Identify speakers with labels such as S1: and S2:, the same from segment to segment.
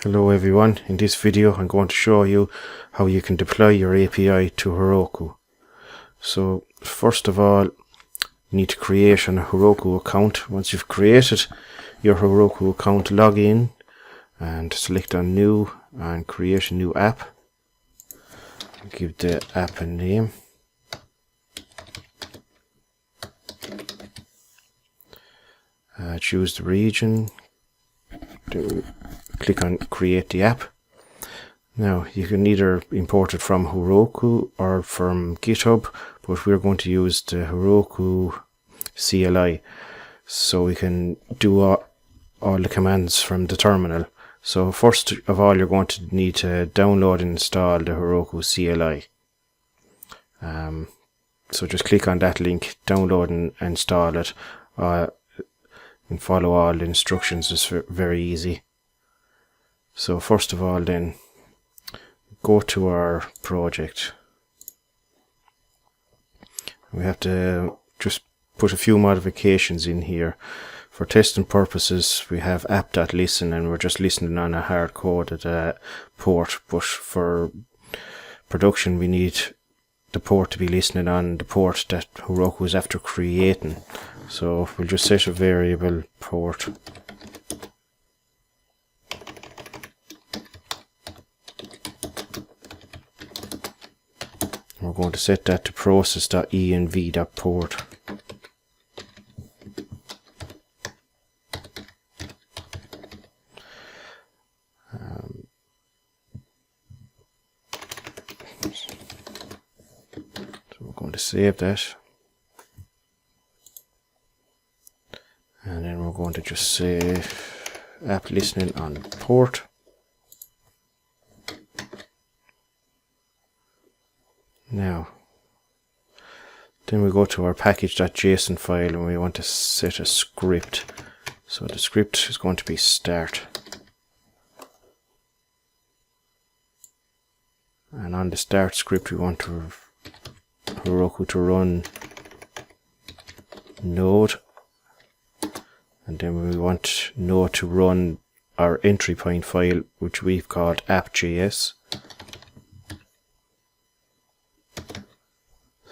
S1: Hello everyone, in this video I'm going to show you how you can deploy your API to Heroku. So first of all, you need to create a Heroku account. Once you've created your Heroku account, log in and select on new and create a new app. Give the app a name. Choose the region. Click on create the app. Now you can either import it from Heroku or from GitHub, but we're going to use the Heroku CLI so we can do all the commands from the terminal. So first of all, you're going to need to download and install the Heroku CLI. So just click on that link, download and install it, and follow all the instructions. It's very easy. So first of all, then go to our project. We have to just put a few modifications in here. For testing purposes, we have app.listen and we're just listening on a hard-coded port, but for production we need the port to be listening on the port that Heroku is after creating. So we'll just set a variable port. We're going to set that to process.env.port. So we're going to save that. And then we're going to just say app listening on port. Now, then we go to our package.json file and we want to set a script. So the script is going to be start. And on the start script we want Heroku to run node. And then we want node to run our entry point file, which we've called app.js.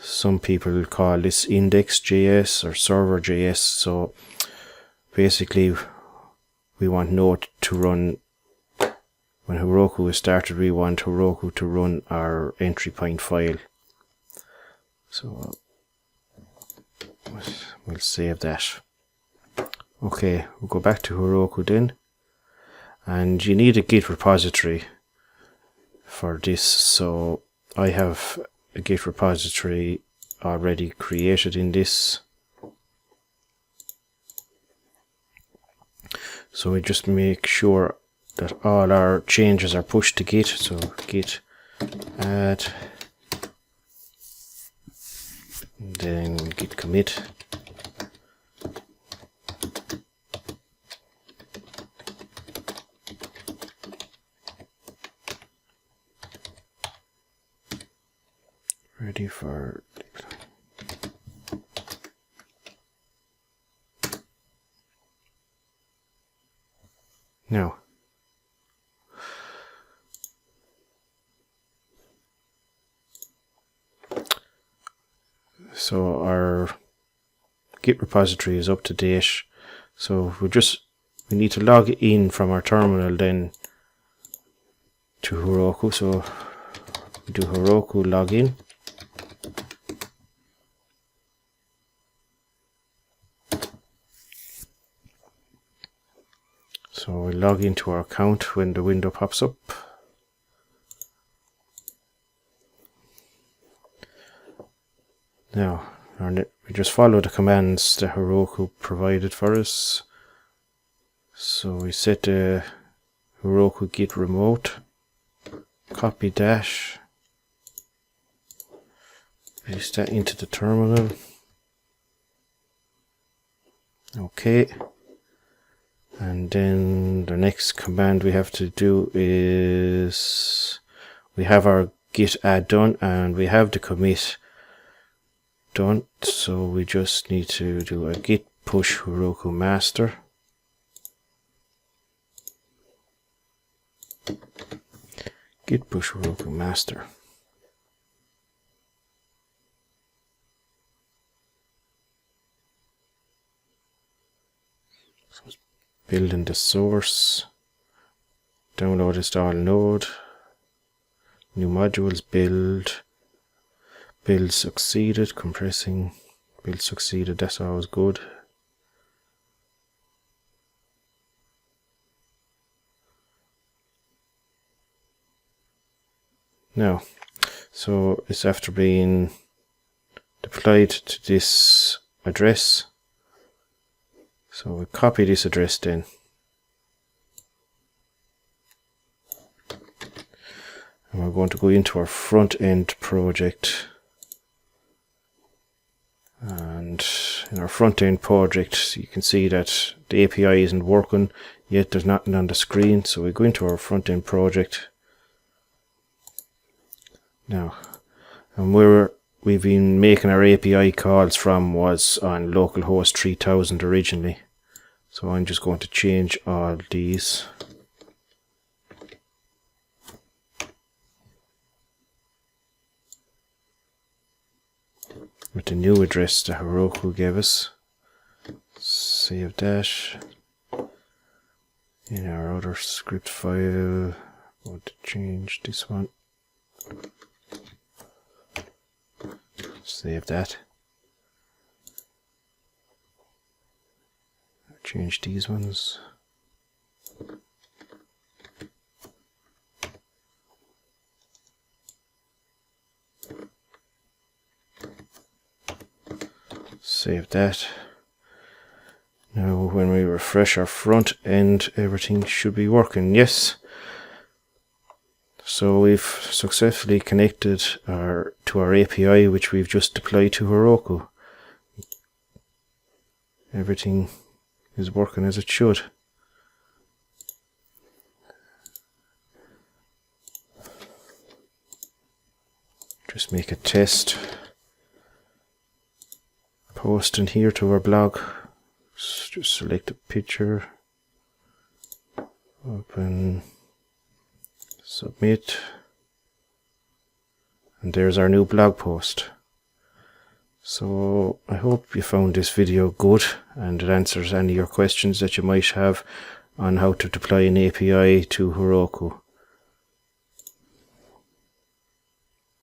S1: Some people call this index.js or server.js. So basically we want node to run, when Heroku is started, we want Heroku to run our entry point file. So we'll save that. Okay, we'll go back to Heroku then. And you need a Git repository for this. So I have a Git repository already created in this. So we just make sure that all our changes are pushed to Git. So git add, then git commit. Ready for now. So our Git repository is up to date. So we need to log in from our terminal then to Heroku. So we do Heroku login. So we log into our account when the window pops up. Now, we just follow the commands that Heroku provided for us. So we set the Heroku git remote, copy that, paste that into the terminal. Okay. And then the next command we have to do is, we have our git add done and we have the commit done. So we just need to do a git push Heroku master. git push Heroku master. So it's building the source. Download install node. New modules, build succeeded, compressing, build succeeded, that's always good. Now, so it's after being deployed to this address. So we copy this address then. And we're going to go into our front end project. And in our front end project, you can see that the API isn't working yet. There's nothing on the screen. So we go into our front end project. Now, and where we've been making our API calls from was on localhost 3000 originally. So I'm just going to change all these. With the new address that Heroku gave us. Save that. In our other script file, I want to change this one. Save that. Change these ones. Save that. Now when we refresh our front end, everything should be working. Yes. So we've successfully connected to our API, which we've just deployed to Heroku. Everything is working as it should. Just make a test. Post in here to our blog. Just select a picture. Open. Submit. And there's our new blog post. So I hope you found this video good and it answers any of your questions that you might have on how to deploy an API to Heroku.